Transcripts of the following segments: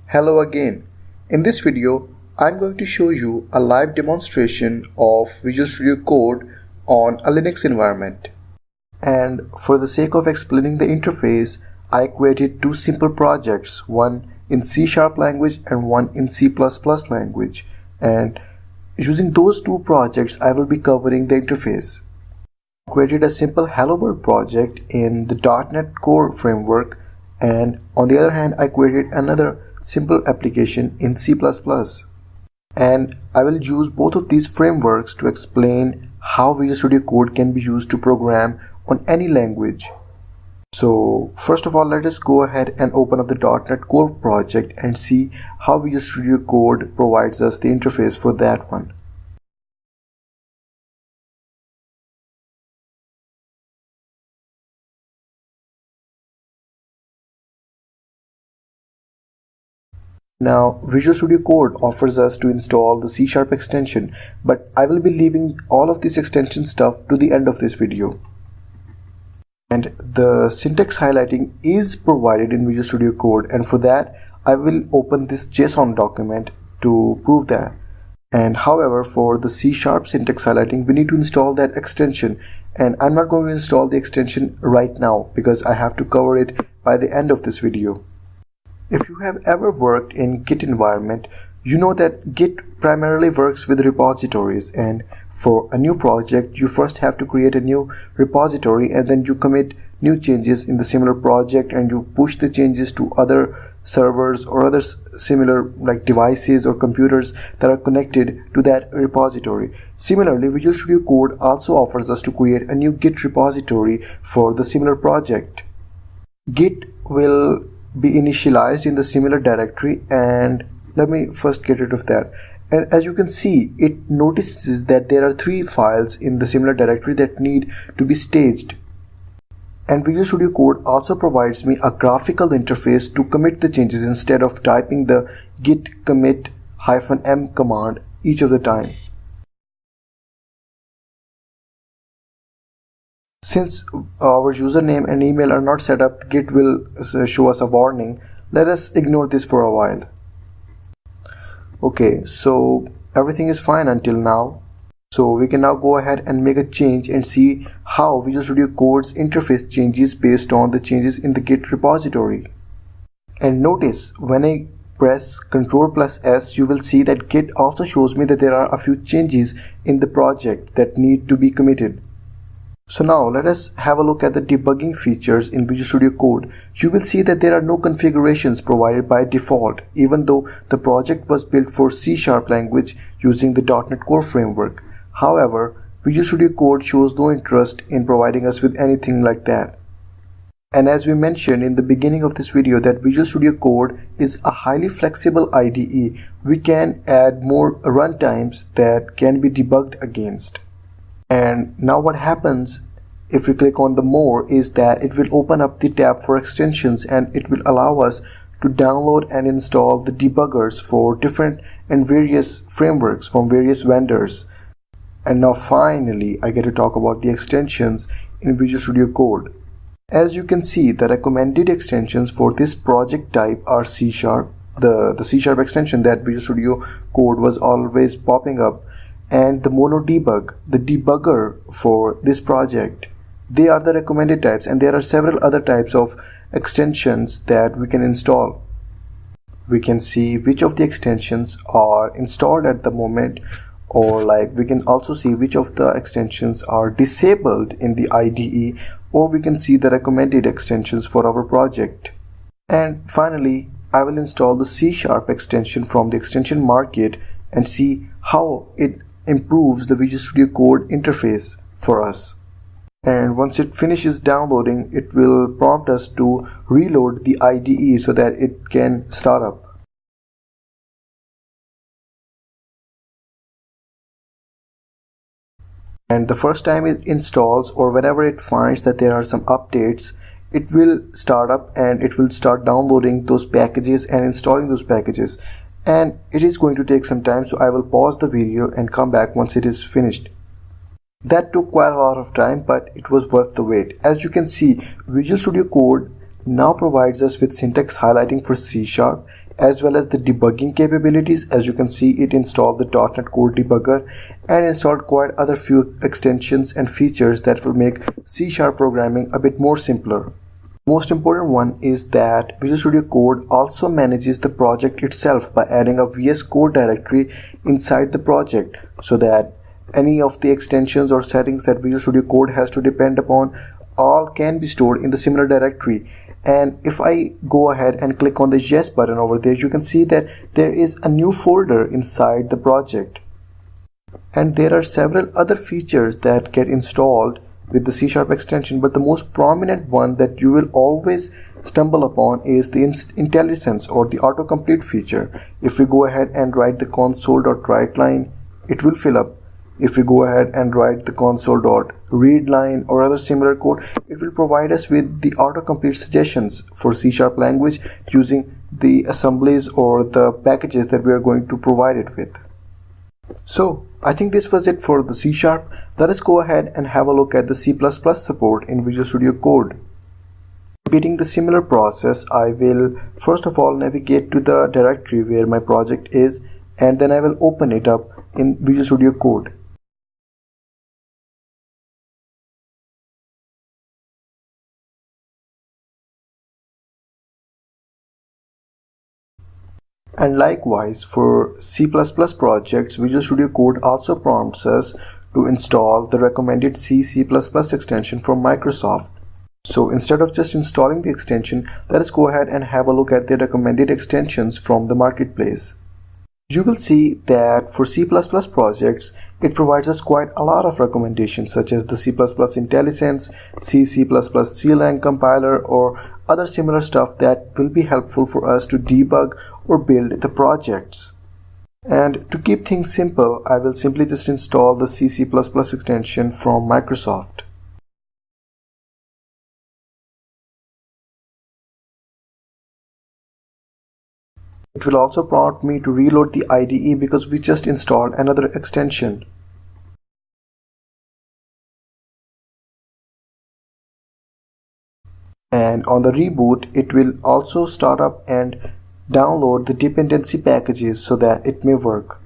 Hello again. In this video, I'm going to show you a live demonstration of Visual Studio Code on a Linux environment. And for the sake of explaining the interface, I created two simple projects, one in C# language and one in C++ language. And using those two projects, I will be covering the interface. I created a simple Hello World project in the .NET Core framework, and on the other hand, I created another simple application in C++. And I will use both of these frameworks to explain how Visual Studio Code can be used to program on any language. So first of all, let us go ahead and open up the .NET Core project and see how Visual Studio Code provides us the interface for that one. Now, Visual Studio Code offers us to install the C# extension, but I will be leaving all of this extension stuff to the end of this video. And the syntax highlighting is provided in Visual Studio Code, and for that I will open this JSON document to prove that. And however, for the C# syntax highlighting, we need to install that extension, and I'm not going to install the extension right now because I have to cover it by the end of this video. If you have ever worked in Git environment, you know that Git primarily works with repositories, and for a new project you first have to create a new repository and then you commit new changes in the similar project and you push the changes to other servers or other similar like devices or computers that are connected to that repository. Similarly, Visual Studio Code also offers us to create a new Git repository for the similar project. Git will be initialized in the similar directory, and let me first get rid of that. And as you can see, it notices that there are 3 files in the similar directory that need to be staged. And Visual Studio Code also provides me a graphical interface to commit the changes instead of typing the git commit -m command each of the time. Since our username and email are not set up, Git will show us a warning. Let us ignore this for a while. Okay, so everything is fine until now. So we can now go ahead and make a change and see how Visual Studio Code's interface changes based on the changes in the Git repository. And notice when I press Ctrl+S, you will see that Git also shows me that there are a few changes in the project that need to be committed. So now let us have a look at the debugging features in Visual Studio Code. You will see that there are no configurations provided by default, even though the project was built for C# language using the .NET Core framework. However, Visual Studio Code shows no interest in providing us with anything like that. And as we mentioned in the beginning of this video that Visual Studio Code is a highly flexible IDE, we can add more runtimes that can be debugged against. And now what happens if we click on the more is that it will open up the tab for extensions, and it will allow us to download and install the debuggers for different and various frameworks from various vendors. And now finally I get to talk about the extensions in Visual Studio Code. As you can see, the recommended extensions for this project type are C#, the C# extension that Visual Studio Code was always popping up, and the mono debug, the debugger for this project. They are the recommended types, and there are several other types of extensions that we can install. We can see which of the extensions are installed at the moment, or like we can also see which of the extensions are disabled in the IDE, or we can see the recommended extensions for our project. And finally, I will install the C# extension from the extension market and see how it improves the Visual Studio Code interface for us. And once it finishes downloading, it will prompt us to reload the IDE so that it can start up. And the first time it installs, or whenever it finds that there are some updates, it will start up and it will start downloading those packages and installing those packages. And it is going to take some time, so I will pause the video and come back once it is finished. That took quite a lot of time, but it was worth the wait. As you can see, Visual Studio Code now provides us with syntax highlighting for C#. as well as the debugging capabilities. As you can see, it installed the .NET Core debugger and installed quite other few extensions and features that will make C# programming a bit more simpler. Most important one is that Visual Studio Code also manages the project itself by adding a VS Code directory inside the project, so that any of the extensions or settings that Visual Studio Code has to depend upon all can be stored in the similar directory. And if I go ahead and click on the yes button over there, you can see that there is a new folder inside the project, and there are several other features that get installed with the C# extension, but the most prominent one that you will always stumble upon is the IntelliSense or the autocomplete feature. If we go ahead and write the console.writeLine, it will fill up. If we go ahead and write the console.readLine or other similar code, it will provide us with the autocomplete suggestions for C# language using the assemblies or the packages that we are going to provide it with. So I think this was it for the C#. Let us go ahead and have a look at the C++ support in Visual Studio Code. Repeating the similar process, I will first of all navigate to the directory where my project is, and then I will open it up in Visual Studio Code. And likewise, for C++ projects, Visual Studio Code also prompts us to install the recommended C++ extension from Microsoft. So instead of just installing the extension, let us go ahead and have a look at the recommended extensions from the marketplace. You will see that for C++ projects, it provides us quite a lot of recommendations, such as the C++ IntelliSense, C++ CLang compiler, or other similar stuff that will be helpful for us to debug or build the projects. And to keep things simple, I will simply just install the C++ extension from Microsoft. It will also prompt me to reload the IDE because we just installed another extension. And on the reboot, it will also start up and download the dependency packages so that it may work.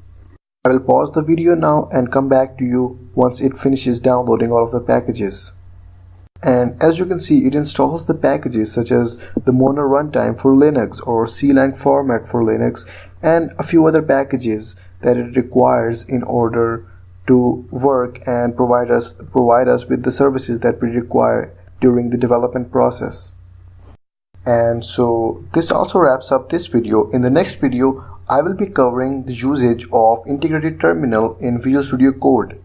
I will pause the video now and come back to you once it finishes downloading all of the packages. And as you can see, it installs the packages such as the Mono runtime for Linux or CLang format for Linux, and a few other packages that it requires in order to work and provide us with the services that we require during the development process. And so this also wraps up this video. In the next video, I will be covering the usage of integrated terminal in Visual Studio Code.